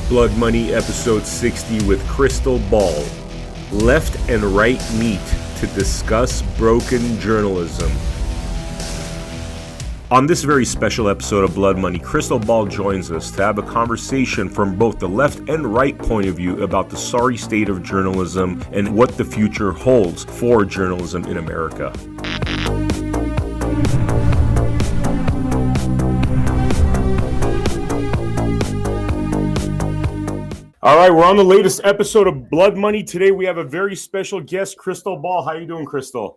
Blood Money episode 60 with Krystal Ball. Left and right meet to discuss broken journalism. On this very special episode of Blood Money, Krystal Ball joins us to have a conversation from both the left and right point of view about the sorry state of journalism and what the future holds for journalism in America. All right, we're on the latest episode of Blood Money. Today we have a very special guest, Krystal Ball. How you doing, Krystal?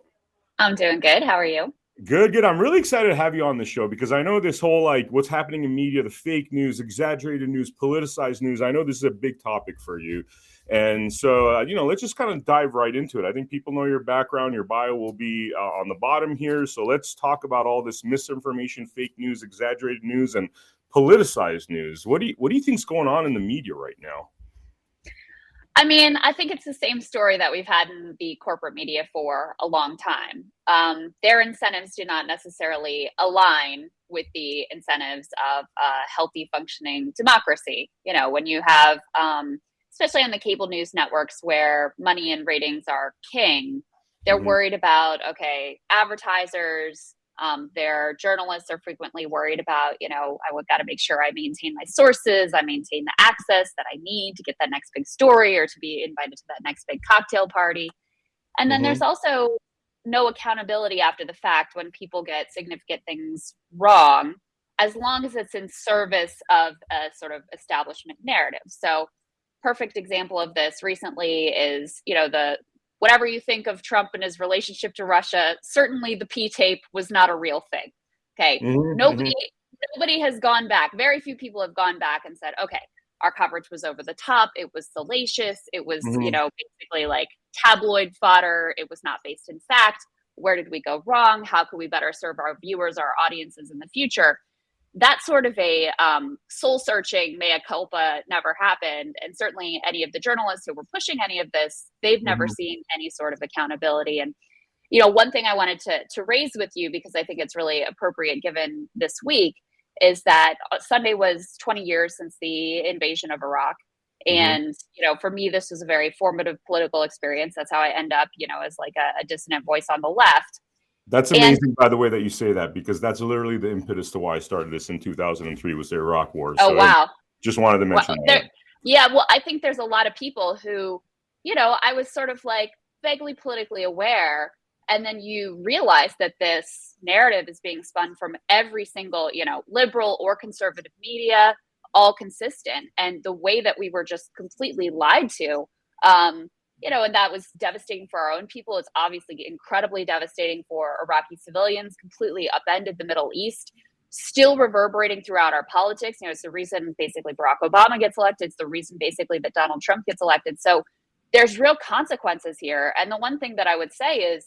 I'm doing good. How are you? Good. I'm really excited to have you on the show because I know this whole, what's happening in media, the fake news, exaggerated news, politicized news. I know this is a big topic for you. And so, let's just kind of dive right into it. I think people know your background. Your bio will be on the bottom here. So let's talk about all this misinformation, fake news, exaggerated news, and politicized news. What do you think's going on in the media right now? I mean, I think it's the same story that we've had in the corporate media for a long time. Their incentives do not necessarily align with the incentives of a healthy functioning democracy. You know, when you have, especially on the cable news networks where money and ratings are king, they're worried about, advertisers. Their journalists are frequently worried about, I got to make sure I maintain my sources, I maintain the access that I need to get that next big story or to be invited to that next big cocktail party. And then there's also no accountability after the fact when people get significant things wrong, as long as it's in service of a sort of establishment narrative. So perfect example of this recently is, whatever you think of Trump and his relationship to Russia, certainly the P-tape was not a real thing. Okay. Nobody has gone back. Very few people have gone back and said, okay, our coverage was over the top. It was salacious. It was, basically like tabloid fodder. It was not based in fact. Where did we go wrong? How can we better serve our viewers, our audiences in the future? That sort of a soul-searching mea culpa never happened. And certainly any of the journalists who were pushing any of this, they've never seen any sort of accountability. And, one thing I wanted to raise with you, because I think it's really appropriate given this week, is that Sunday was 20 years since the invasion of Iraq. And, for me, this was a very formative political experience. That's how I end up, as like a dissonant voice on the left. That's amazing, by the way, that you say that, because that's literally the impetus to why I started this in 2003 was the Iraq War. Oh, wow. Just wanted to mention that. Yeah, well, I think there's a lot of people who, I was sort of like vaguely politically aware. And then you realize that this narrative is being spun from every single, liberal or conservative media, all consistent. And the way that we were just completely lied to, and that was devastating for our own people. It's obviously incredibly devastating for Iraqi civilians, completely upended the Middle East, still reverberating throughout our politics. It's the reason basically Barack Obama gets elected. It's the reason basically that Donald Trump gets elected. So there's real consequences here. And the one thing that I would say is,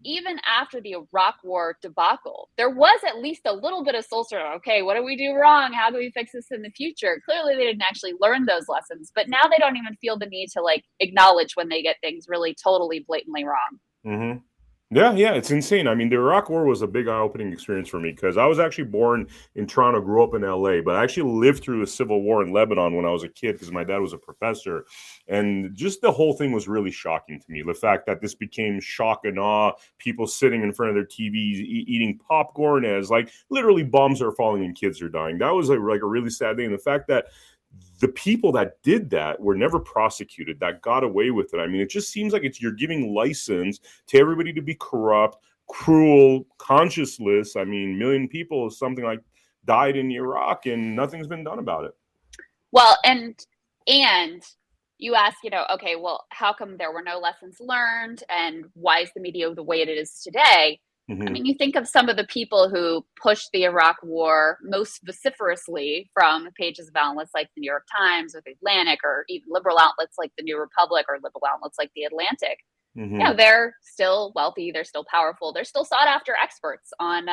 even after the Iraq War debacle, there was at least a little bit of soul searching. Okay, what did we do wrong? How do we fix this in the future? Clearly, they didn't actually learn those lessons, but now they don't even feel the need to acknowledge when they get things really totally blatantly wrong. Yeah, it's insane. I mean, the Iraq War was a big eye-opening experience for me because I was actually born in Toronto, grew up in LA, but I actually lived through a civil war in Lebanon when I was a kid because my dad was a professor. And just the whole thing was really shocking to me. The fact that this became shock and awe, people sitting in front of their TVs, eating popcorn as literally bombs are falling and kids are dying. That was a really sad thing. And the fact that the people that did that were never prosecuted, that got away with it. I mean, it just seems like you're giving license to everybody to be corrupt, cruel, conscienceless. I mean, million people, something like died in Iraq and nothing's been done about it. Well, and you ask, okay, well, how come there were no lessons learned and why is the media the way it is today? I mean, you think of some of the people who pushed the Iraq War most vociferously from pages of outlets like the New York Times or the Atlantic, or even liberal outlets like the New Republic or liberal outlets like the Atlantic. They're still wealthy, they're still powerful, they're still sought after experts on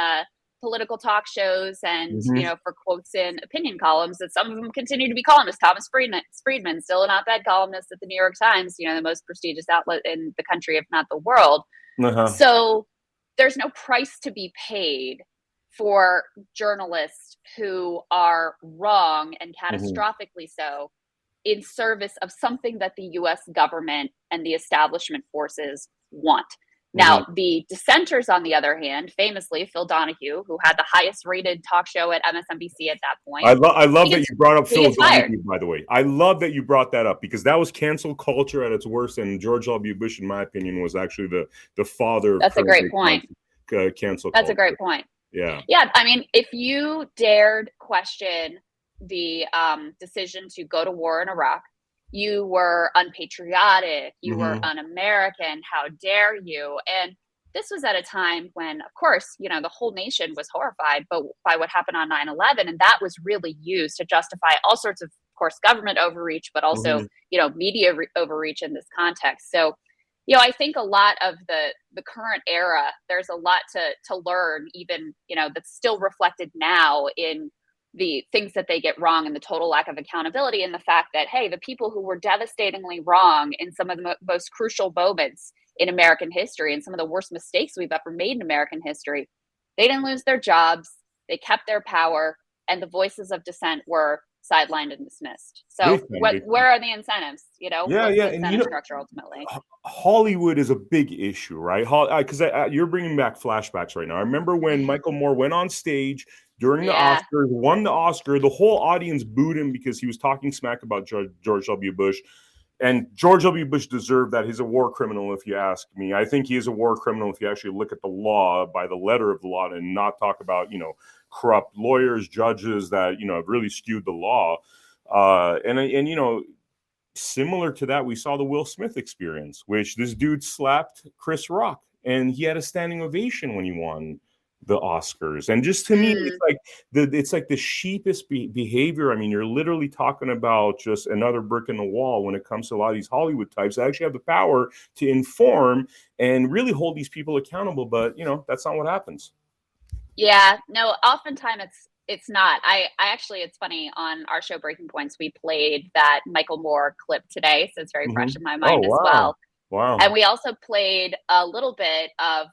political talk shows and, for quotes in opinion columns, that some of them continue to be columnists. Thomas Friedman, still an op-ed columnist at the New York Times, the most prestigious outlet in the country, if not the world. So there's no price to be paid for journalists who are wrong and Mhm. catastrophically so in service of something that the US government and the establishment forces want. Now, the dissenters, on the other hand, famously Phil Donahue, who had the highest rated talk show at MSNBC at that point, I love that you brought up he Phil gets fired. Donahue, by the way. I love that you brought that up because that was cancel culture at its worst, and George W. Bush, in my opinion, was actually the father of That's a great current-day point. cancel That's culture. a great point. Yeah. Yeah, I mean, if you dared question the decision to go to war in Iraq, you were unpatriotic, you were un-American, how dare you? And this was at a time when, of course, you know, the whole nation was horrified by what happened on 9/11, and that was really used to justify all sorts of course, government overreach, but also, you know, media overreach in this context. So, you know, I think a lot of the current era, there's a lot to learn, even, you know, that's still reflected now in the things that they get wrong and the total lack of accountability, and the fact that, hey, the people who were devastatingly wrong in some of the most crucial moments in American history and some of the worst mistakes we've ever made in American history, they didn't lose their jobs, they kept their power, and the voices of dissent were sidelined and dismissed. So where are the incentives? You know, what's the incentive structure ultimately? Hollywood is a big issue, right? Because you're bringing back flashbacks right now. I remember when Michael Moore went on stage during the Oscars, won the Oscar, the whole audience booed him because he was talking smack about George W. Bush. And George W. Bush deserved that. He's a war criminal, if you ask me. I think he is a war criminal if you actually look at the law by the letter of the law and not talk about, you know, corrupt lawyers, judges that, you know, have really skewed the law. And you know, similar to that, we saw the Will Smith experience, which this dude slapped Chris Rock, and he had a standing ovation when he won the Oscars. And just to me, it's like the sheepish behavior. I mean, you're literally talking about just another brick in the wall when it comes to a lot of these Hollywood types that actually have the power to inform and really hold these people accountable. But, you know, that's not what happens. Yeah, no, oftentimes it's not. I actually, it's funny, on our show Breaking Points, we played that Michael Moore clip today, so it's very fresh in my mind as well. Wow. And we also played a little bit of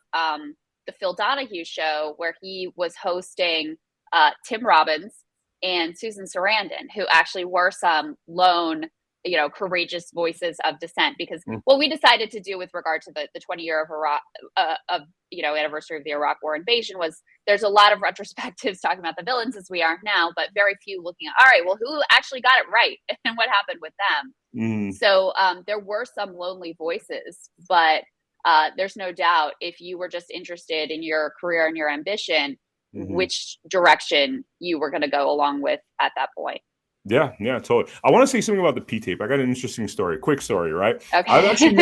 the Phil Donahue show where he was hosting Tim Robbins and Susan Sarandon, who actually were some lone, you know, courageous voices of dissent. Because what we decided to do with regard to the 20-year of Iraq, you know, anniversary of the Iraq War invasion was, there's a lot of retrospectives talking about the villains as we are now, but very few looking at, all right, well, who actually got it right and what happened with them? So there were some lonely voices, but there's no doubt if you were just interested in your career and your ambition, which direction you were going to go along with at that point. Yeah, totally. I want to say something about the P-tape. I got an interesting story, quick story, right? Okay. I've actually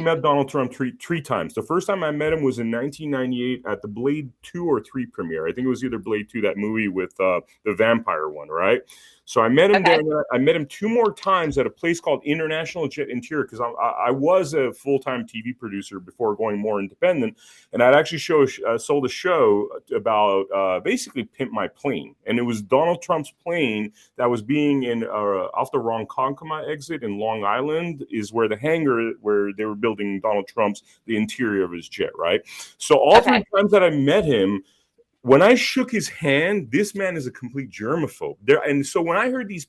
met Donald Trump three times. The first time I met him was in 1998 at the Blade 2 or 3 premiere. I think it was either Blade 2, that movie with the vampire one, right? So I met him there. And I met him 2 more times at a place called International Jet Interior, because I was a full-time TV producer before going more independent, and I'd actually sold a show about basically Pimp My Plane, and it was Donald Trump's plane that was being in off the Ronkonkoma exit in Long Island is where the hangar where they were building Donald Trump's, the interior of his jet, right? So all 3 times that I met him, when I shook his hand, this man is a complete germaphobe. And so when I heard these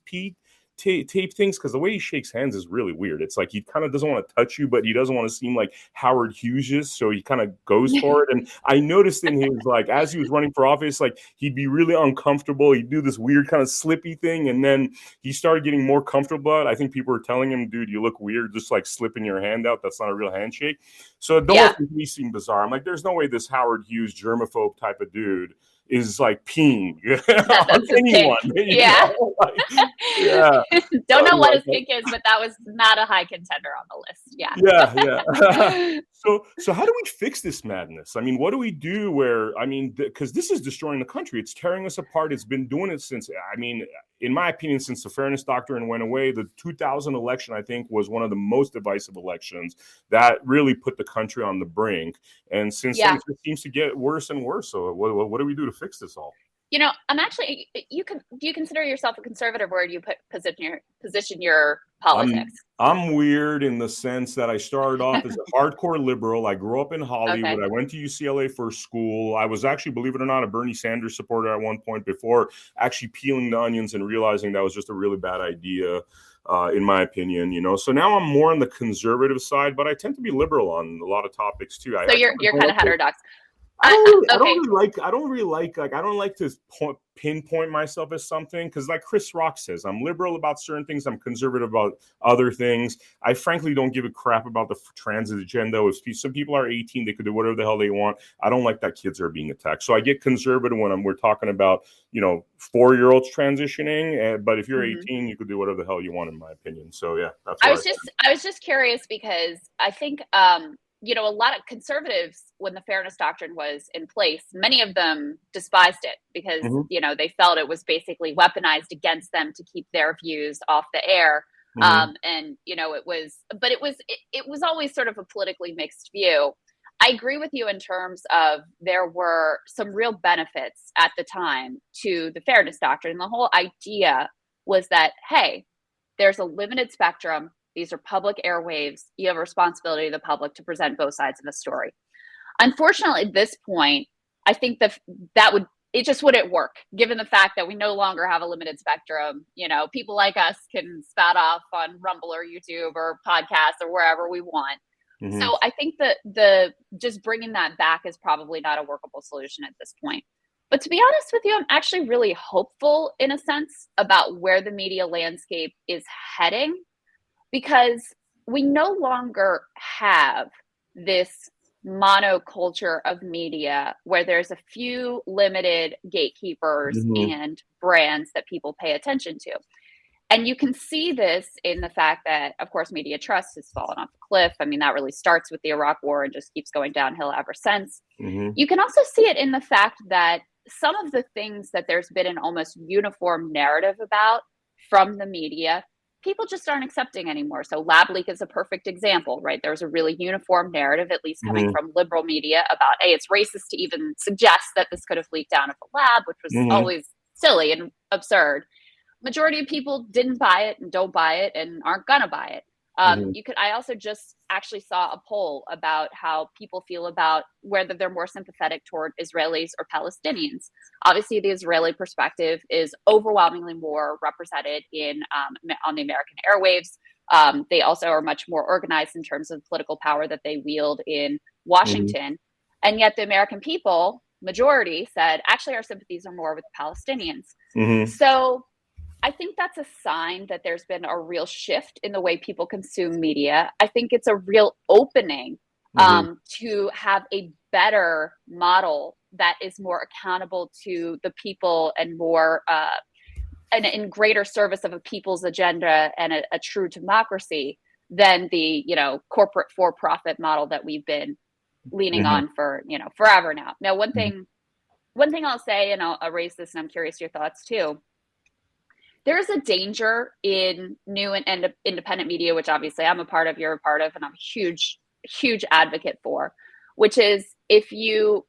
tape things, because the way he shakes hands is really weird. It's like he kind of doesn't want to touch you, but he doesn't want to seem like Howard Hughes is, so he kind of goes for it. And I noticed in his, like, as he was running for office, like, he'd be really uncomfortable. He'd do this weird kind of slippy thing, and then he started getting more comfortable. I think people were telling him, dude, you look weird just like slipping your hand out. That's not a real handshake. So it almost made me seem bizarre. I'm like, there's no way this Howard Hughes germaphobe type of dude is like peeing on anyone. Don't know what his kink is, but that was not a high contender on the list. So how do we fix this madness? I mean, what do we do because this is destroying the country. It's tearing us apart. It's been doing it since, in my opinion, since the Fairness Doctrine went away. The 2000 election, I think, was one of the most divisive elections that really put the country on the brink. And since then, it seems to get worse and worse. So what do we do to fix this all? I'm actually. Do you consider yourself a conservative, or do you position your politics? I'm weird in the sense that I started off as a hardcore liberal. I grew up in Hollywood. Okay. I went to UCLA for school. I was actually, believe it or not, a Bernie Sanders supporter at one point before actually peeling the onions and realizing that was just a really bad idea, in my opinion. So now I'm more on the conservative side, but I tend to be liberal on a lot of topics too. So you're kind of heterodox. I don't like to pinpoint myself as something, because like Chris Rock says, I'm liberal about certain things, I'm conservative about other things. I frankly don't give a crap about the transit agenda. If some people are 18, they could do whatever the hell they want. I don't like that kids are being attacked. So I get conservative when we're talking about 4-year-olds transitioning. But if you're 18, you could do whatever the hell you want, in my opinion. So yeah, that's. I was just curious because I think a lot of conservatives, when the Fairness Doctrine was in place, many of them despised it because, they felt it was basically weaponized against them to keep their views off the air. It was always sort of a politically mixed view. I agree with you in terms of there were some real benefits at the time to the Fairness Doctrine. The whole idea was that, hey, there's a limited spectrum. These are public airwaves. You have a responsibility to the public to present both sides of the story. Unfortunately, at this point, I think it just wouldn't work, given the fact that we no longer have a limited spectrum. People like us can spout off on Rumble or YouTube or podcasts or wherever we want. So I think that the just bringing that back is probably not a workable solution at this point. But to be honest with you, I'm actually really hopeful in a sense about where the media landscape is heading, because we no longer have this monoculture of media where there's a few limited gatekeepers and brands that people pay attention to. And you can see this in the fact that, of course, media trust has fallen off a cliff. I mean, that really starts with the Iraq War and just keeps going downhill ever since. You can also see it in the fact that some of the things that there's been an almost uniform narrative about from the media, people just aren't accepting anymore. So lab leak is a perfect example, right? There's a really uniform narrative, at least coming from liberal media, about, hey, it's racist to even suggest that this could have leaked out of a lab, which was always silly and absurd. Majority of people didn't buy it and don't buy it and aren't gonna buy it. I also just actually saw a poll about how people feel about whether they're more sympathetic toward Israelis or Palestinians. Obviously, the Israeli perspective is overwhelmingly more represented on the American airwaves. They also are much more organized in terms of political power that they wield in Washington. And yet the American people, majority, said, actually, our sympathies are more with the Palestinians. So I think that's a sign that there's been a real shift in the way people consume media. I think it's a real opening to have a better model that is more accountable to the people and more and in greater service of a people's agenda and a true democracy than the corporate for-profit model that we've been leaning on for forever now. Now, one thing I'll say, and I'll raise this, and I'm curious your thoughts too. There's a danger in new and independent media, which obviously I'm a part of, you're a part of, and I'm a huge advocate for, which is if you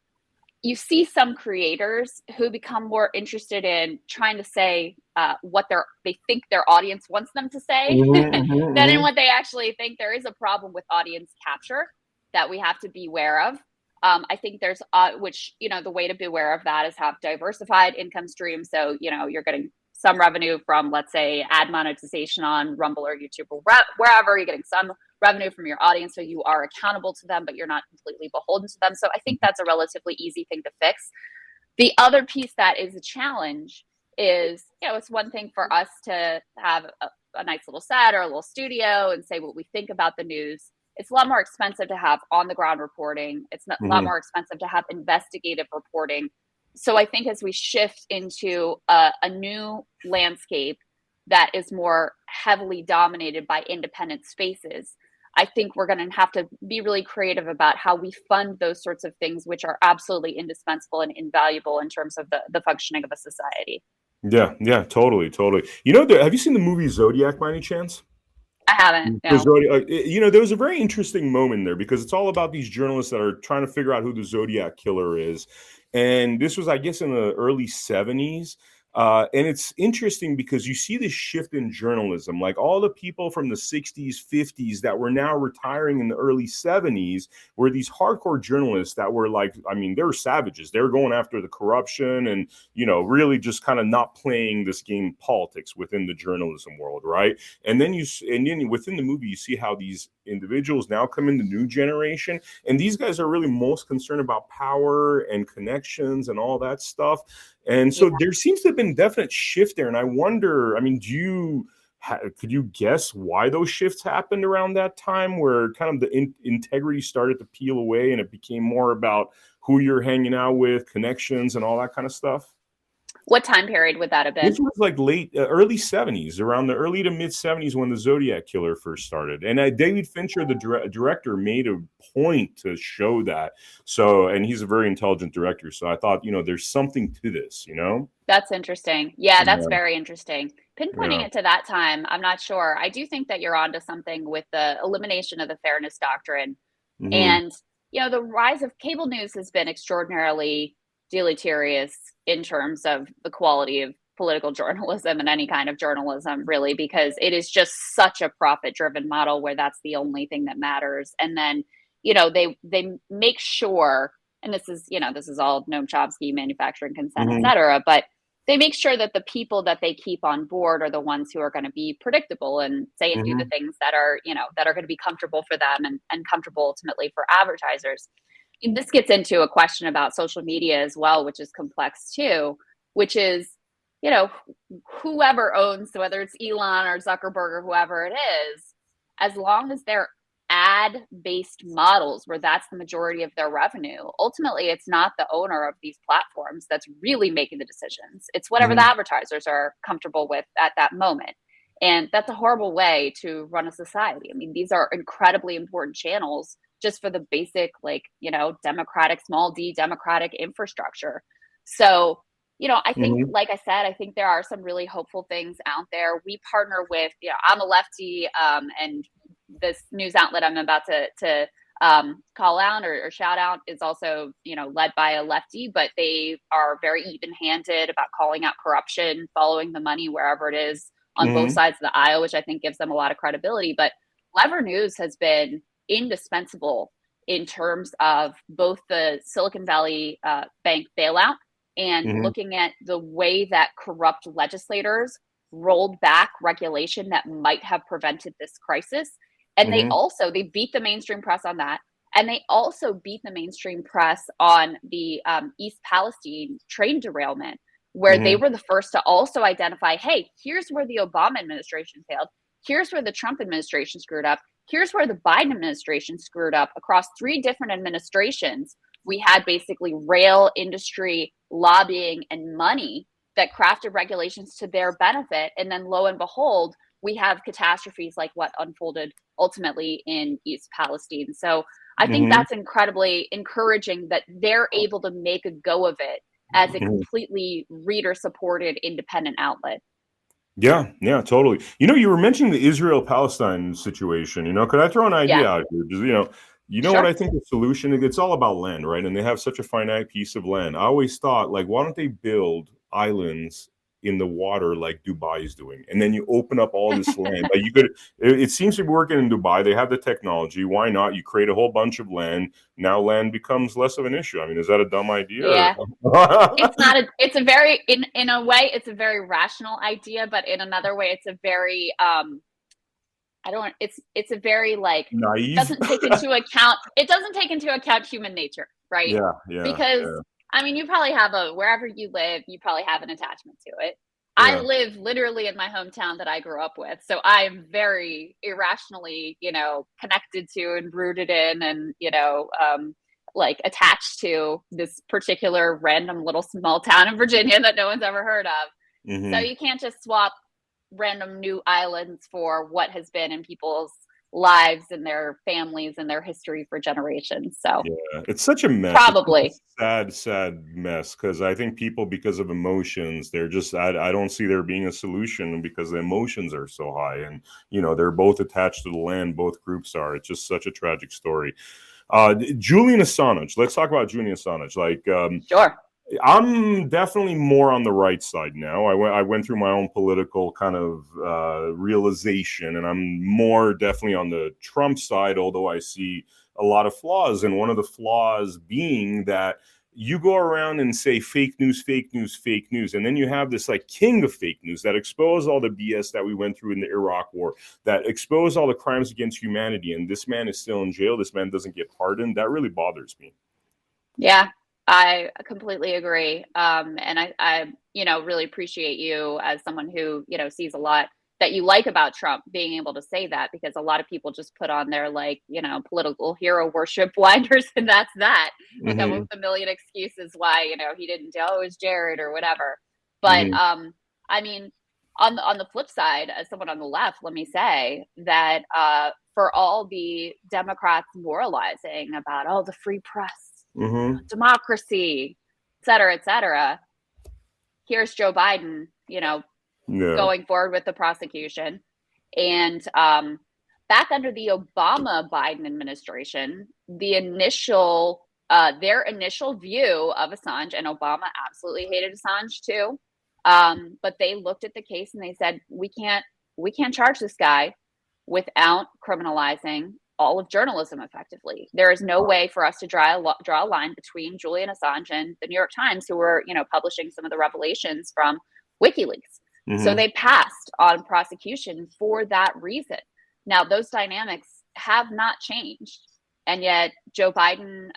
see some creators who become more interested in trying to say what they think their audience wants them to say than in what they actually think. There is a problem with audience capture that we have to be aware of. I think there's the way to be aware of that is have diversified income streams. So, you're getting some revenue from, let's say, ad monetization on Rumble or YouTube or wherever. You're getting some revenue from your audience, so you are accountable to them, but you're not completely beholden to them. So I think that's a relatively easy thing to fix. The other piece that is a challenge is, it's one thing for us to have a nice little set or a little studio and say what we think about the news. It's a lot more expensive to have on-the-ground reporting. It's a lot more expensive to have investigative reporting. So I think as we shift into a new landscape that is more heavily dominated by independent spaces, I think we're going to have to be really creative about how we fund those sorts of things, which are absolutely indispensable and invaluable in terms of the functioning of a society. Yeah, totally. Have you seen the movie Zodiac by any chance? I haven't. No. There was a very interesting moment there because it's all about these journalists that are trying to figure out who the Zodiac killer is. And this was, I guess, in the early 70s. And it's interesting because you see this shift in journalism, like all the people from the 60s, 50s that were now retiring in the early 70s were these hardcore journalists that were like, I mean, they were savages. They were going after the corruption and, really just kind of not playing this game of politics within the journalism world, right? And then within the movie, you see how these individuals now come in the new generation, and these guys are really most concerned about power and connections and all that stuff. And so there seems to have been definite shift there. And I wonder, I mean, could you guess why those shifts happened around that time, where kind of the integrity started to peel away and it became more about who you're hanging out with, connections, and all that kind of stuff? What time period would that have been? This was like early 70s, around the early to mid 70s when the Zodiac Killer first started. And David Fincher, the director, made a point to show that. So, and he's a very intelligent director. So I thought, there's something to this, That's interesting. Yeah, that's very interesting. Pinpointing it to that time, I'm not sure. I do think that you're onto something with the elimination of the fairness doctrine. Mhm. And, the rise of cable news has been extraordinarily deleterious in terms of the quality of political journalism and any kind of journalism, really, because it is just such a profit-driven model where that's the only thing that matters. And then, they make sure, and this is all Noam Chomsky, manufacturing consent, et cetera, but they make sure that the people that they keep on board are the ones who are going to be predictable and say and do the things that are going to be comfortable for them and comfortable ultimately for advertisers. And this gets into a question about social media as well, which is complex too, which is, whoever owns, whether it's Elon or Zuckerberg or whoever it is, as long as they're ad-based models where that's the majority of their revenue, ultimately it's not the owner of these platforms that's really making the decisions. It's whatever the advertisers are comfortable with at that moment. And that's a horrible way to run a society. I mean, these are incredibly important channels just for the basic, democratic, small d democratic infrastructure. So, I think, like I said, I think there are some really hopeful things out there. We partner with, I'm a lefty, and this news outlet I'm about to call out or shout out is also, led by a lefty, but they are very even-handed about calling out corruption, following the money wherever it is on both sides of the aisle, which I think gives them a lot of credibility. But Lever News has been indispensable in terms of both the Silicon Valley bank bailout and looking at the way that corrupt legislators rolled back regulation that might have prevented this crisis. And they beat the mainstream press on that. And they also beat the mainstream press on the East Palestine train derailment, where they were the first to also identify, hey, here's where the Obama administration failed. Here's where the Trump administration screwed up. Here's where the Biden administration screwed up. Across 3 different administrations, we had basically rail industry lobbying and money that crafted regulations to their benefit. And then lo and behold, we have catastrophes like what unfolded ultimately in East Palestine. So I think that's incredibly encouraging that they're able to make a go of it as a completely reader-supported independent outlet. Yeah, totally. You were mentioning the Israel-Palestine situation. Could I throw an idea out here? Just, Sure. what I think the solution is? It's all about land, right? And they have such a finite piece of land. I always thought, like, why don't they build islands in the water like Dubai is doing, and then you open up all this land? Like it seems to be working in Dubai. They have the technology. Why not? You create a whole bunch of land. Now land becomes less of an issue. I mean, is that a dumb idea? Yeah. It's a very, in a way, it's a very rational idea, but in another way, it's a very, it's a very naive. It doesn't take into account human nature, right? Yeah. Because I mean, you probably have wherever you live, you probably have an attachment to it. Yeah. I live literally in my hometown that I grew up with. So I am very irrationally, connected to and rooted in and, attached to this particular random little small town in Virginia that no one's ever heard of. So you can't just swap random new islands for what has been in people's lives and their families and their history for generations. So yeah, it's such a mess. Probably sad mess, because I think people, because of emotions, they're just I don't see there being a solution because the emotions are so high, and they're both attached to the land. Both groups are. It's just such a tragic story. Julian Assange. Let's talk about Julian Assange. Sure. I'm definitely more on the right side now. I went through my own political kind of realization, and I'm more definitely on the Trump side, although I see a lot of flaws. And one of the flaws being that you go around and say fake news, fake news, fake news. And then you have this like king of fake news that expose all the BS that we went through in the Iraq war, that expose all the crimes against humanity. And this man is still in jail. This man doesn't get pardoned. That really bothers me. Yeah, I completely agree. And I, really appreciate you as someone who, sees a lot that you like about Trump being able to say that, because a lot of people just put on their political hero worship blinders, and that's that. And come up with a million excuses why, he didn't do it was Jared or whatever. But I mean, on the flip side, as someone on the left, let me say that for all the Democrats moralizing about the free press, democracy, et cetera, here's Joe Biden, going forward with the prosecution. And back under the Obama-Biden administration, their initial view of Assange, and Obama absolutely hated Assange too, but they looked at the case and they said, we can't charge this guy without criminalizing all of journalism effectively. There is no way for us to draw a line between Julian Assange and the New York Times, who were, publishing some of the revelations from WikiLeaks. So they passed on prosecution for that reason. Now, those dynamics have not changed. And yet Joe Biden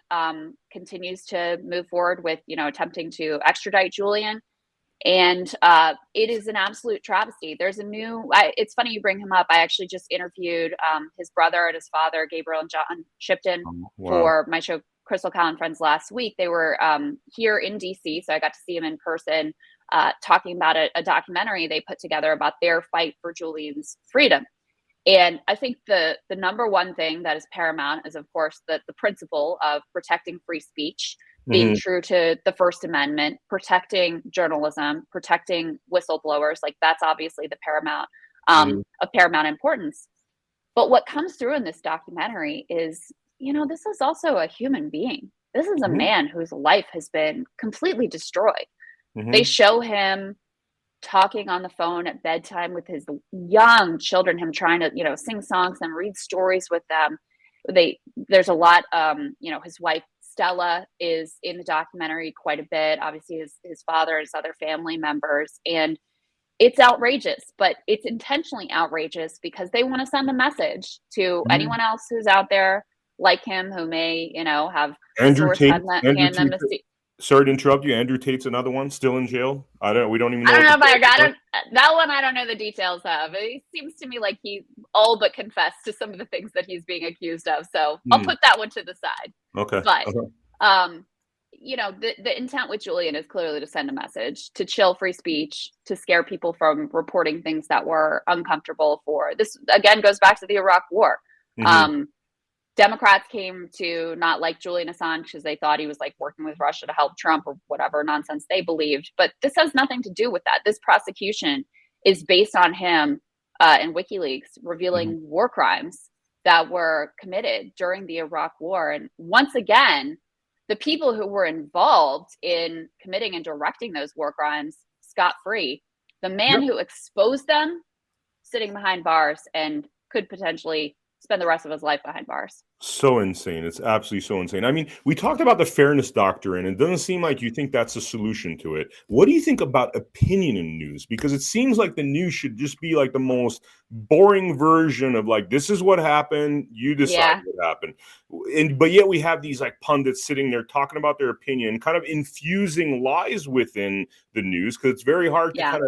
continues to move forward with, attempting to extradite Julian. And it is an absolute travesty. There's it's funny you bring him up. I actually just interviewed his brother and his father, Gabriel and John Shipton, for my show, Krystal Kyle Friends, last week. They were here in DC, so I got to see him in person, talking about a documentary they put together about their fight for Julian's freedom. And I think the number one thing that is paramount is, of course, the principle of protecting free speech, being true to the First Amendment, protecting journalism, protecting whistleblowers. Like, that's obviously the paramount of paramount importance. But what comes through in this documentary is, this is also a human being. This is a man whose life has been completely destroyed. They show him talking on the phone at bedtime with his young children, him trying to, sing songs and read stories with them. There's a lot, his wife, Stella, is in the documentary quite a bit. Obviously, his father, his other family members. And it's outrageous, but it's intentionally outrageous because they want to send a message to anyone else who's out there like him, who may, have Andrew Tate. hand them to see. Sorry to interrupt you. Andrew Tate's another one, still in jail. We don't even know. I don't know if I got it. That one I don't know the details of. It seems to me like he all but confessed to some of the things that he's being accused of. So I'll put that one to the side. Okay. But the intent with Julian is clearly to send a message, to chill free speech, to scare people from reporting things that were uncomfortable. For this, again, goes back to the Iraq War. Democrats came to not like Julian Assange because they thought he was working with Russia to help Trump or whatever nonsense they believed. But this has nothing to do with that. This prosecution is based on him and WikiLeaks revealing war crimes that were committed during the Iraq War. And once again, the people who were involved in committing and directing those war crimes scot-free. The man who exposed them sitting behind bars and could potentially spend the rest of his life behind bars. So insane. It's absolutely so insane. I mean, we talked about the fairness doctrine, and it doesn't seem like you think that's a solution to it. What do you think about opinion in news? Because it seems like the news should just be the most boring version of this is what happened, you decide what happened. But yet we have these pundits sitting there talking about their opinion, kind of infusing lies within the news, because it's very hard to kind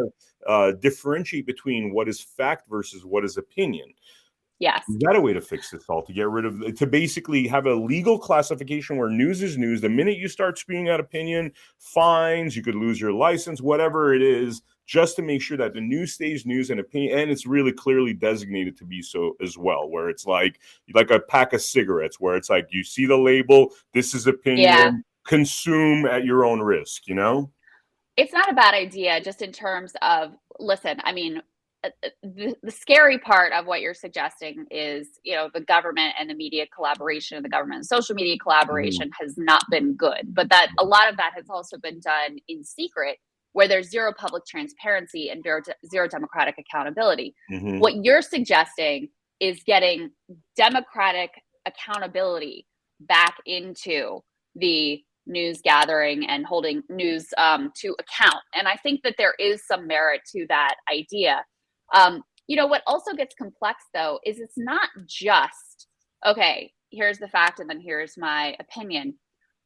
of differentiate between what is fact versus what is opinion. Yes. You got a way to fix this all, to basically have a legal classification where news is news. The minute you start spewing out opinion, fines, you could lose your license, whatever it is, just to make sure that the news stays news and opinion. And it's really clearly designated to be so as well, where it's like a pack of cigarettes, where it's you see the label, this is opinion, consume at your own risk, It's not a bad idea, just in terms of, listen, I mean, the scary part of what you're suggesting is, the government and the media collaboration, the government and social media collaboration has not been good, but that a lot of that has also been done in secret, where there's zero public transparency and zero democratic accountability. What you're suggesting is getting democratic accountability back into the news gathering and holding news to account. And I think that there is some merit to that idea. What also gets complex, though, is it's not just, okay, here's the fact and then here's my opinion.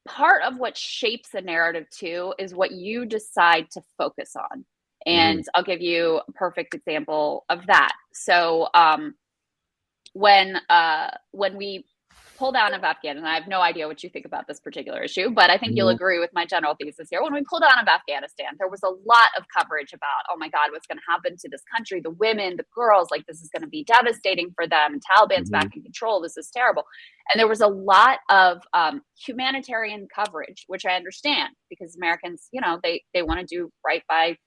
Part of what shapes a narrative, too, is what you decide to focus on. And I'll give you a perfect example of that. So when we pull down of Afghanistan, and I have no idea what you think about this particular issue, but I think you'll agree with my general thesis here. When we pulled out of Afghanistan, there was a lot of coverage about, oh my God, what's going to happen to this country, the women, the girls, like this is going to be devastating for them. And Taliban's back in control. This is terrible. And there was a lot of humanitarian coverage, which I understand, because Americans, they want to do right by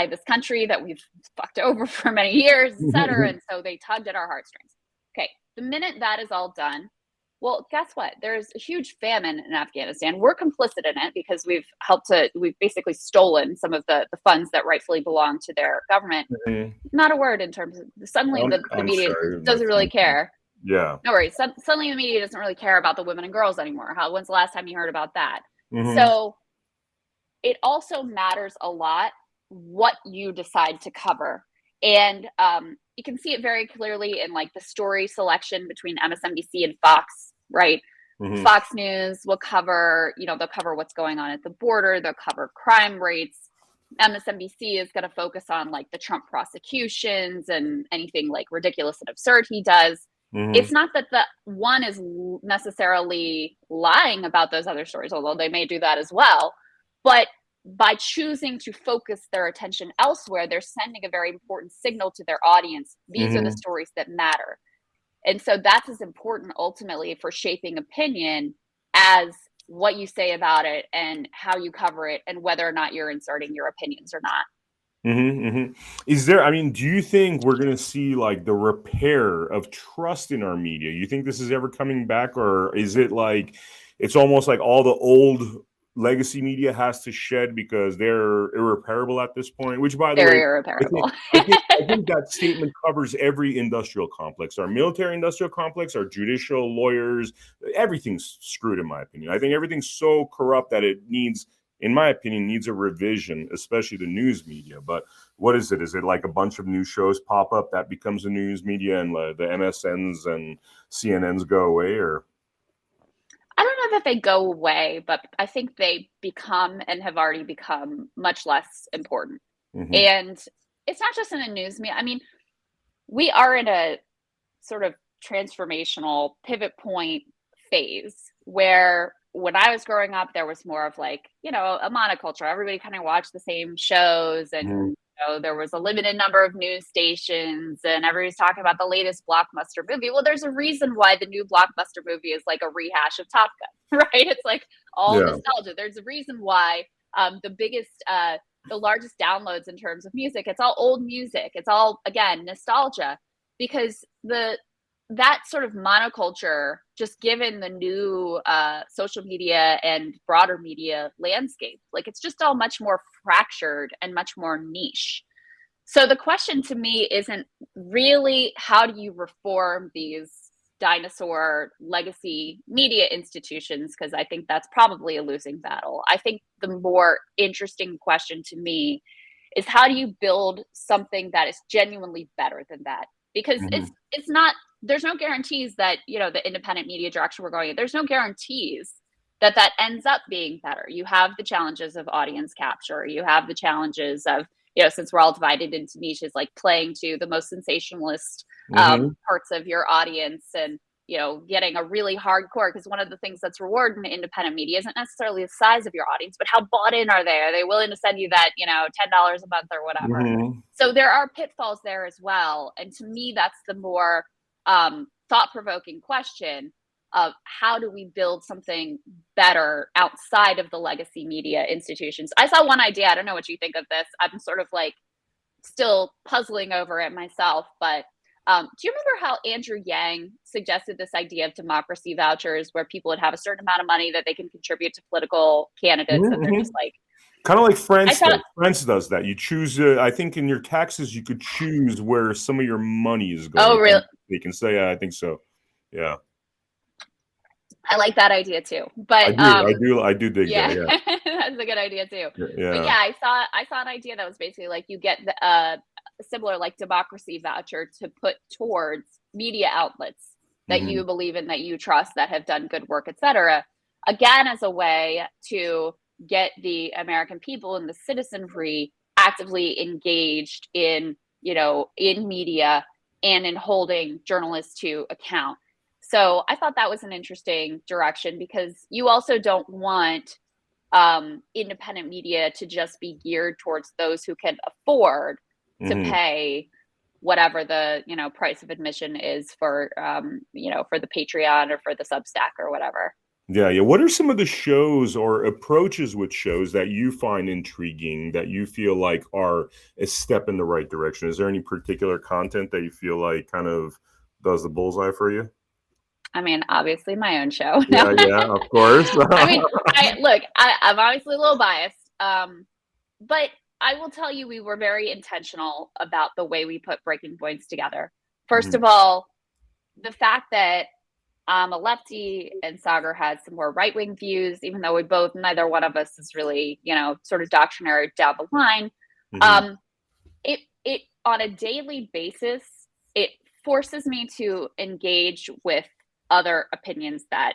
this country that we've fucked over for many years, et cetera. And so they tugged at our heartstrings. Okay. The minute that is all done, well, guess what? There's a huge famine in Afghanistan. We're complicit in it because we've basically stolen some of the funds that rightfully belong to their government. Not a word in terms of suddenly the media doesn't really care. Yeah. No worries. Suddenly the media doesn't really care about the women and girls anymore. When's the last time you heard about that? So it also matters a lot what you decide to cover. And you can see it very clearly in like the story selection between MSNBC and Fox, right? Fox News will cover, they'll cover what's going on at the border. They'll cover crime rates. MSNBC is going to focus on like the Trump prosecutions and anything like ridiculous and absurd he does. It's not that the one is necessarily lying about those other stories, although they may do that as well. But by choosing to focus their attention elsewhere, they're sending a very important signal to their audience. These are the stories that matter. And so that's as important ultimately for shaping opinion as what you say about it and how you cover it and whether or not you're inserting your opinions or not. Is there, do you think we're going to see like the repair of trust in our media? You think this is ever coming back, or is it like, it's almost like all the old legacy media has to shed because they're irreparable at this point, which by the way, irreparable. I think that statement covers every industrial complex, our military industrial complex, our judicial lawyers, everything's screwed in my opinion. I think everything's so corrupt that it needs, in my opinion, needs a revision, especially the news media. But what is it? Is it like a bunch of new shows pop up that becomes a news media and the MSNs and CNNs go away, or? I don't know that they go away, but I think they become and have already become much less important. And it's not just in the news media. We are in a sort of transformational pivot point phase where when I was growing up, there was more of like, a monoculture. Everybody kind of watched the same shows and there was a limited number of news stations and everybody's talking about the latest blockbuster movie. Well, there's a reason why the new blockbuster movie is like a rehash of Top Gun, right? It's like all nostalgia. There's a reason why the largest downloads in terms of music, it's all old music. It's all, again, nostalgia, because that sort of monoculture, just given the new social media and broader media landscape, like it's just all much more fractured and much more niche. So the question to me isn't really how do you reform these dinosaur legacy media institutions, because I think that's probably a losing battle. I think the more interesting question to me is how do you build something that is genuinely better than that? Because it's not, there's no guarantees that, the independent media direction we're going in, there's no guarantees that ends up being better. You have the challenges of audience capture. You have the challenges of, since we're all divided into niches, like playing to the most sensationalist parts of your audience and, getting a really hardcore, because one of the things that's rewarding in independent media isn't necessarily the size of your audience, but how bought in are they? Are they willing to send you that, $10 a month or whatever? So there are pitfalls there as well. And to me, that's the more thought-provoking question of how do we build something better outside of the legacy media institutions. I saw one idea. I don't know what you think of this. I'm sort of like still puzzling over it myself. But do you remember how Andrew Yang suggested this idea of democracy vouchers, where people would have a certain amount of money that they can contribute to political candidates, and they're just like, kind of like France thought, does. France does that. You choose, I think in your taxes, you could choose where some of your money is going. Oh, really? They can say, yeah, I think so. Yeah. I like that idea too. But I do dig yeah, that. Yeah. that's a good idea too. Yeah. But yeah, I saw an idea that was basically like you get similar like democracy voucher to put towards media outlets that you believe in, that you trust, that have done good work, etc. Again, as a way to get the American people and the citizenry actively engaged in, in media and in holding journalists to account. So I thought that was an interesting direction, because you also don't want independent media to just be geared towards those who can afford to pay whatever the price of admission is for for the Patreon or for the Substack or whatever. Yeah. What are some of the shows or approaches with shows that you find intriguing, that you feel like are a step in the right direction? Is there any particular content that you feel like kind of does the bullseye for you? I mean, obviously my own show. Yeah, of course. I mean, I'm obviously a little biased, but I will tell you, we were very intentional about the way we put Breaking Points together. First of all, the fact that I'm a lefty and Saagar has some more right-wing views, even though neither one of us is really, sort of doctrinary down the line. It on a daily basis, it forces me to engage with other opinions that,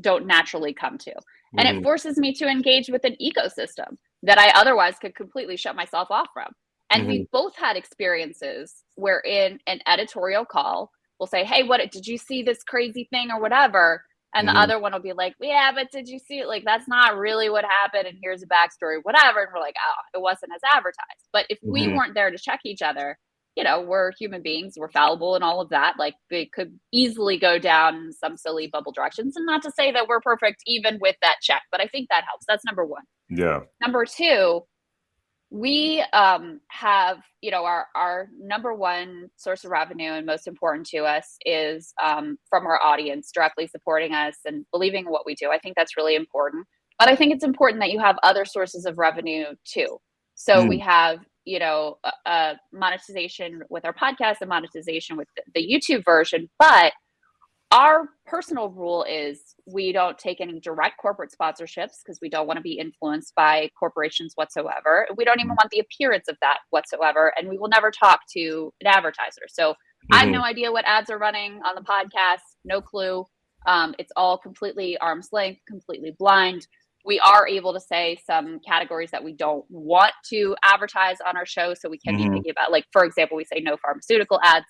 don't naturally come to. And it forces me to engage with an ecosystem that I otherwise could completely shut myself off from. And we've both had experiences where in an editorial call, we'll say, hey, what did you see this crazy thing or whatever? And the other one will be like, yeah, but did you see it? Like, that's not really what happened. And here's a backstory, whatever. And we're like, oh, it wasn't as advertised. But if we weren't there to check each other, we're human beings, we're fallible and all of that. Like, it could easily go down some silly bubble directions. And not to say that we're perfect even with that check, but I think that helps. That's number one. Yeah. Number two, we have, our number one source of revenue and most important to us is from our audience directly supporting us and believing in what we do. I think that's really important. But I think it's important that you have other sources of revenue too. So we have, a monetization with our podcast and monetization with the YouTube version. But our personal rule is we don't take any direct corporate sponsorships, because we don't want to be influenced by corporations whatsoever. We don't even want the appearance of that whatsoever. And we will never talk to an advertiser. So I have no idea what ads are running on the podcast. No clue. It's all completely arm's length, completely blind. We are able to say some categories that we don't want to advertise on our show. So we can be thinking about, like, for example, we say no pharmaceutical ads.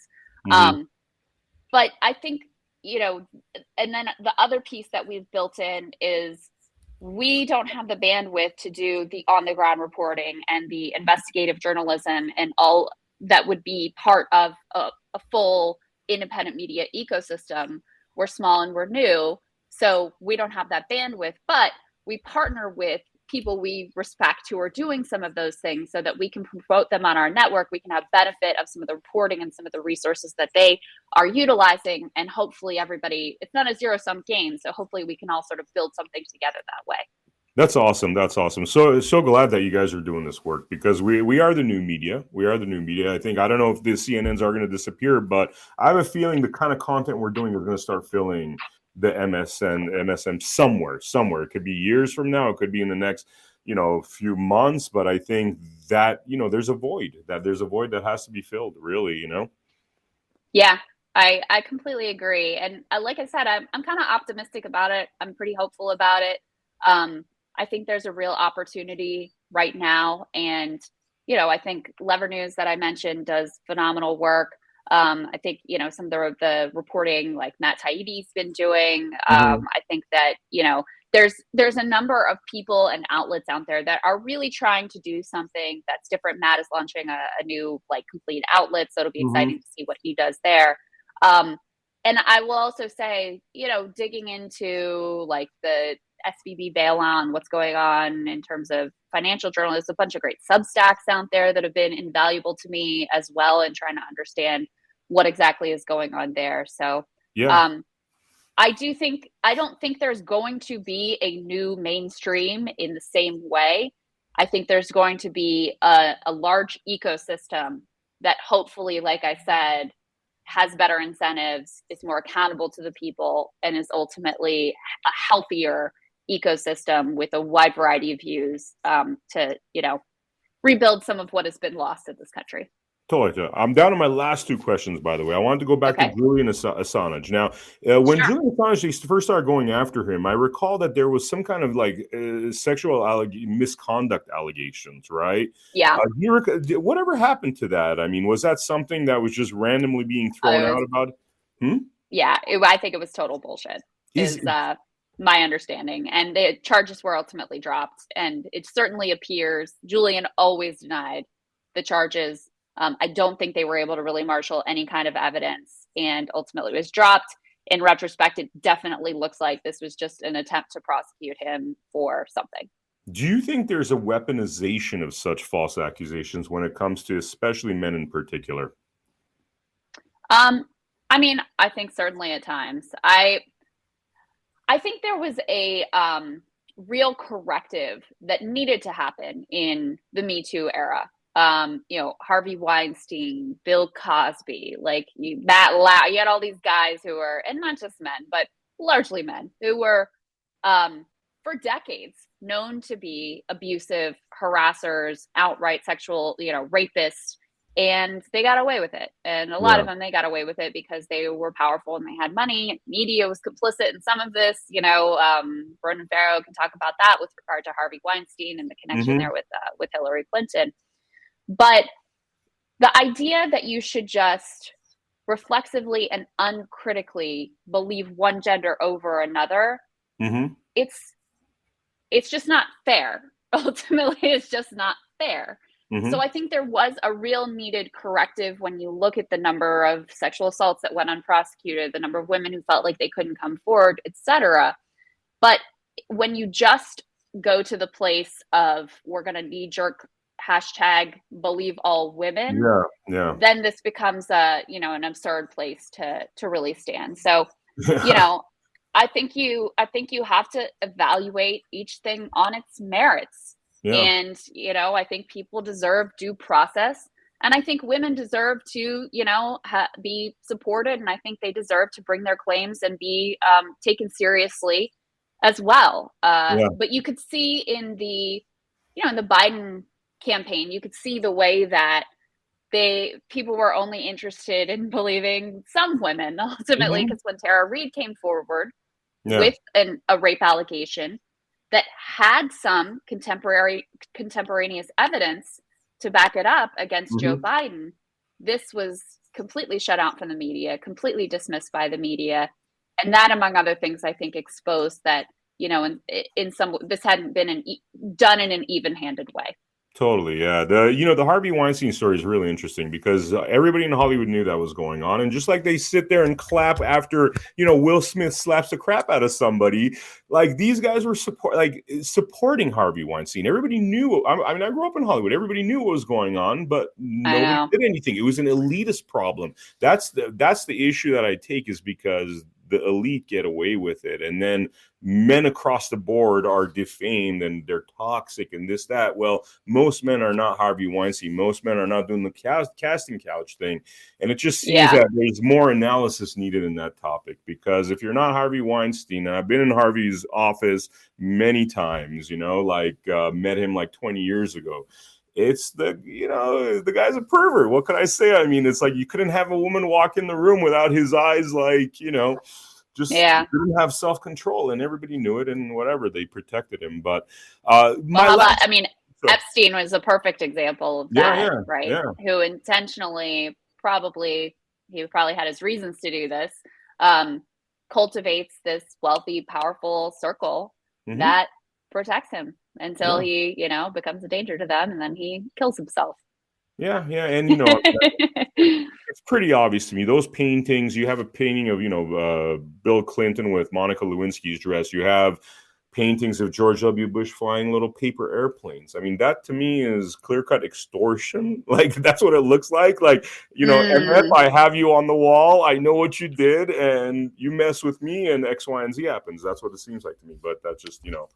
But I think, and then the other piece that we've built in is we don't have the bandwidth to do the on the ground reporting and the investigative journalism and all that would be part of a full independent media ecosystem. We're small and we're new, so we don't have that bandwidth, but we partner with people we respect who are doing some of those things so that we can promote them on our network. We can have benefit of some of the reporting and some of the resources that they are utilizing. And hopefully everybody, it's not a zero-sum game. So hopefully we can all sort of build something together that way. That's awesome. That's awesome. So glad that you guys are doing this work, because we are the new media. We are the new media. I don't know if the CNNs are going to disappear, but I have a feeling the kind of content we're doing is going to start filling the MSM somewhere. It could be years from now. It could be in the next, few months. But I think that, there's a void that has to be filled, really, Yeah, I completely agree. And like I said, I'm kind of optimistic about it. I'm pretty hopeful about it. I think there's a real opportunity right now. And, I think Lever News that I mentioned does phenomenal work. I think, some of the reporting like Matt Taibbi's been doing. I think that, there's a number of people and outlets out there that are really trying to do something that's different. Matt is launching a new like complete outlet. So it'll be exciting to see what he does there. And I will also say, digging into like the SVB bailout, what's going on in terms of financial journalists, a bunch of great Substacks out there that have been invaluable to me as well in trying to understand what exactly is going on there. So Yeah. I don't think there's going to be a new mainstream in the same way. I think there's going to be a large ecosystem that hopefully, like I said, has better incentives, is more accountable to the people, and is ultimately a healthier ecosystem with a wide variety of views to, rebuild some of what has been lost in this country. Totally. I'm down to my last two questions, by the way. I wanted to go back to Julian Assange. Now, when Julian Assange, they first started going after him, I recall that there was some kind of like sexual misconduct allegations, right? Yeah. Whatever happened to that? I mean, was that something that was just randomly being thrown out about? Yeah, I think it was total bullshit. Is my understanding, and the charges were ultimately dropped. And it certainly appears Julian always denied the charges. I don't think they were able to really marshal any kind of evidence, and ultimately it was dropped. In retrospect, it definitely looks like this was just an attempt to prosecute him for something. Do you think there's a weaponization of such false accusations when it comes to especially men in particular? I mean, I think certainly at times. I think there was a real corrective that needed to happen in the Me Too era. Harvey Weinstein, Bill Cosby, you had all these guys who were, and not just men, but largely men, who were for decades known to be abusive, harassers, outright sexual, rapists, and they got away with it. And a lot of them, they got away with it because they were powerful and they had money. Media was complicit in some of this. Brendan Farrow can talk about that with regard to Harvey Weinstein and the connection there with Hillary Clinton. But the idea that you should just reflexively and uncritically believe one gender over another, it's just not fair. Ultimately, it's just not fair. So I think there was a real needed corrective when you look at the number of sexual assaults that went unprosecuted, the number of women who felt like they couldn't come forward, etc. But when you just go to the place of we're going to knee-jerk hashtag believe all women, then this becomes an absurd place to really stand. So, I think you have to evaluate each thing on its merits. And, I think people deserve due process, and I think women deserve to, be supported. And I think they deserve to bring their claims and be taken seriously as well. But you could see in the Biden campaign, you could see the way that people were only interested in believing some women ultimately, because when Tara Reid came forward with a rape allegation that had some contemporaneous evidence to back it up against Joe Biden, this was completely shut out from the media, completely dismissed by the media. And that, among other things, I think exposed that, this hadn't been done in an even-handed way. Totally, yeah. The Harvey Weinstein story is really interesting because everybody in Hollywood knew that was going on, and just like they sit there and clap after Will Smith slaps the crap out of somebody, like these guys were supporting Harvey Weinstein. Everybody knew. I mean, I grew up in Hollywood. Everybody knew what was going on, but nobody did anything. It was an elitist problem. That's the issue that I take, is because the elite get away with it, and then men across the board are defamed and they're toxic and this, that. Well, most men are not Harvey Weinstein. Most men are not doing the casting couch thing. And it just seems that there's more analysis needed in that topic, because if you're not Harvey Weinstein, and I've been in Harvey's office many times, met him like 20 years ago. It's the guy's a pervert. What can I say? I mean, it's like you couldn't have a woman walk in the room without his eyes, didn't have self-control, and everybody knew it, and whatever, they protected him. But Epstein was a perfect example of that, right? Yeah. Who intentionally, he probably had his reasons to do this, cultivates this wealthy, powerful circle that protects him until he, becomes a danger to them, and then he kills himself. Yeah, and it's pretty obvious to me. Those paintings, you have a painting of Bill Clinton with Monica Lewinsky's dress. You have paintings of George W. Bush flying little paper airplanes. I mean, that to me is clear-cut extortion. Like, that's what it looks like. Like, you know, MF, I have you on the wall. I know what you did, and you mess with me, and X, Y, and Z happens. That's what it seems like to me. But that's just, you know,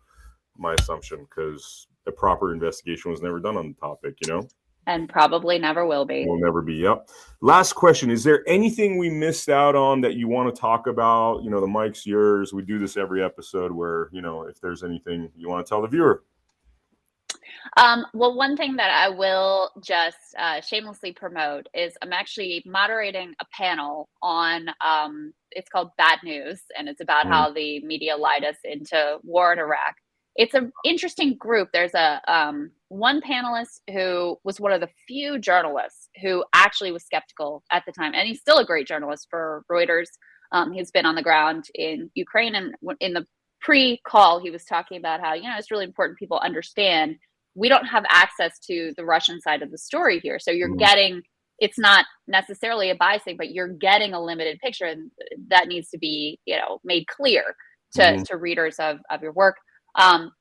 my assumption, because a proper investigation was never done on the topic, you know? And probably never will be. Will never be. Yep. Last question. Is there anything we missed out on that you want to talk about? You know, the mic's yours. We do this every episode where, you know, if there's anything you want to tell the viewer. Well, one thing that I will just shamelessly promote is I'm actually moderating a panel on, it's called Bad News, and it's about how the media lied us into war in Iraq. It's an interesting group. There's a one panelist who was one of the few journalists who actually was skeptical at the time, and he's still a great journalist for Reuters. He's been on the ground in Ukraine, and in the pre-call, he was talking about how, you know, it's really important people understand we don't have access to the Russian side of the story here. So you're getting, it's not necessarily a bias thing, but you're getting a limited picture, and that needs to be, you know, made clear to readers of your work.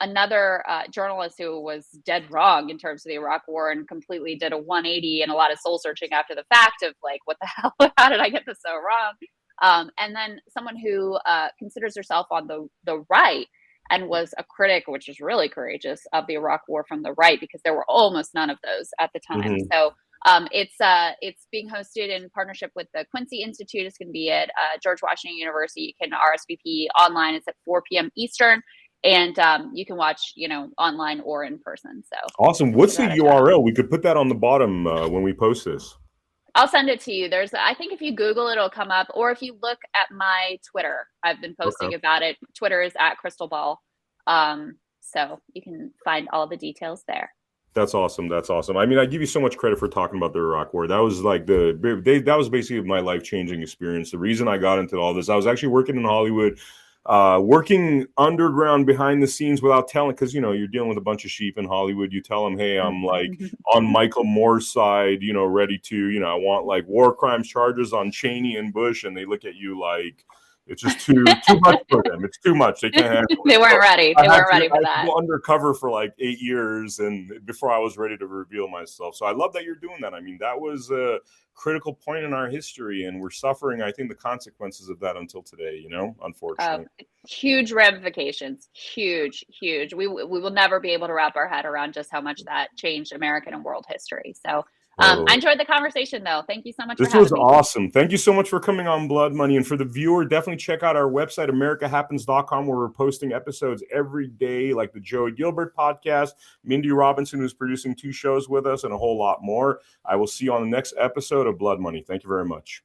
Another journalist who was dead wrong in terms of the Iraq war and completely did a 180 and a lot of soul searching after the fact of like, what the hell, how did I get this so wrong? And then someone who considers herself on the right and was a critic, which is really courageous, of the Iraq war from the right, because there were almost none of those at the time. So it's being hosted in partnership with the Quincy Institute. It's going to be at George Washington University. You can RSVP online. It's at 4 p.m. Eastern. And you can watch, you know, online or in person. So awesome. What's the URL? We could put that on the bottom when we post this. I'll send it to you. I think if you Google it, it'll come up. Or if you look at my Twitter, I've been posting about it. Twitter is at Krystal Ball. So you can find all the details there. That's awesome. That's awesome. I mean, I give you so much credit for talking about the Iraq war. That was like that was basically my life-changing experience. The reason I got into all this, I was actually working in Hollywood, working underground behind the scenes without telling, because, you know, you're dealing with a bunch of sheep in Hollywood. You tell them, hey, I'm like on Michael Moore's side, you know, ready to, you know, I want like war crimes charges on Cheney and Bush, and they look at you like it's just too much for them. It's too much. They can't handle it. They weren't ready. They weren't ready for that. I was undercover for like 8 years, and before I was ready to reveal myself. So I love that you're doing that. I mean, that was a critical point in our history, and we're suffering, I think, the consequences of that until today, you know, unfortunately. Huge ramifications. Huge. We will never be able to wrap our head around just how much that changed American and world history. So I enjoyed the conversation, though. Thank you so much. This was awesome. Thank you so much for coming on Blood Money. And for the viewer, definitely check out our website, americahappens.com, where we're posting episodes every day, like the Joey Gilbert podcast, Mindy Robinson, who's producing 2 shows with us, and a whole lot more. I will see you on the next episode of Blood Money. Thank you very much.